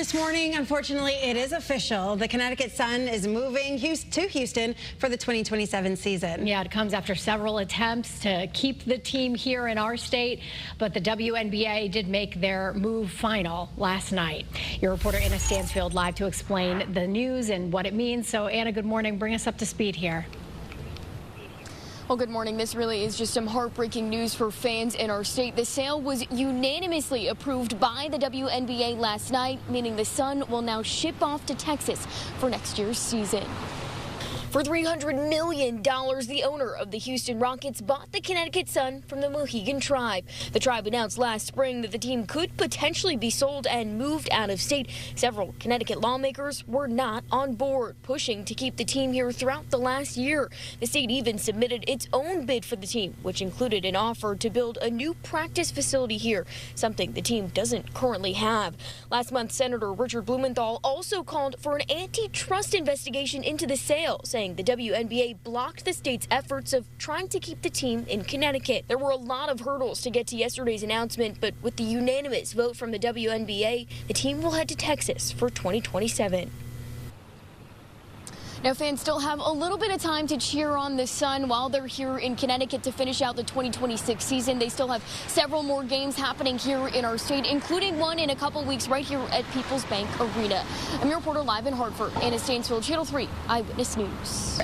This morning, unfortunately, it is official. The Connecticut Sun is moving to Houston for the 2027 season. Yeah, it comes after several attempts to keep the team here in our state, but the WNBA did make their move final last night. Your reporter Anna Stansfield live to explain the news and what it means. So, Anna, good morning. Bring us up to speed here. Well, good morning. This really is just some heartbreaking news for fans in our state. The sale was unanimously approved by the WNBA last night, meaning the Sun will now ship off to Texas for next year's season. For $300 million, the owner of the Houston Rockets bought the Connecticut Sun from the Mohegan Tribe. The tribe announced last spring that the team could potentially be sold and moved out of state. Several Connecticut lawmakers were not on board, pushing to keep the team here throughout the last year. The state even submitted its own bid for the team, which included an offer to build a new practice facility here, something the team doesn't currently have. Last month, Senator Richard Blumenthal also called for an antitrust investigation into the sale, saying the WNBA blocked the state's efforts of trying to keep the team in Connecticut. There were a lot of hurdles to get to yesterday's announcement, but with the unanimous vote from the WNBA, the team will head to Texas for 2027. Now, fans still have a little bit of time to cheer on the Sun while they're here in Connecticut to finish out the 2026 season. They still have several more games happening here in our state, including one in a couple weeks right here at People's Bank Arena. I'm your reporter live in Hartford, Anna Stansfield, Channel 3 Eyewitness News.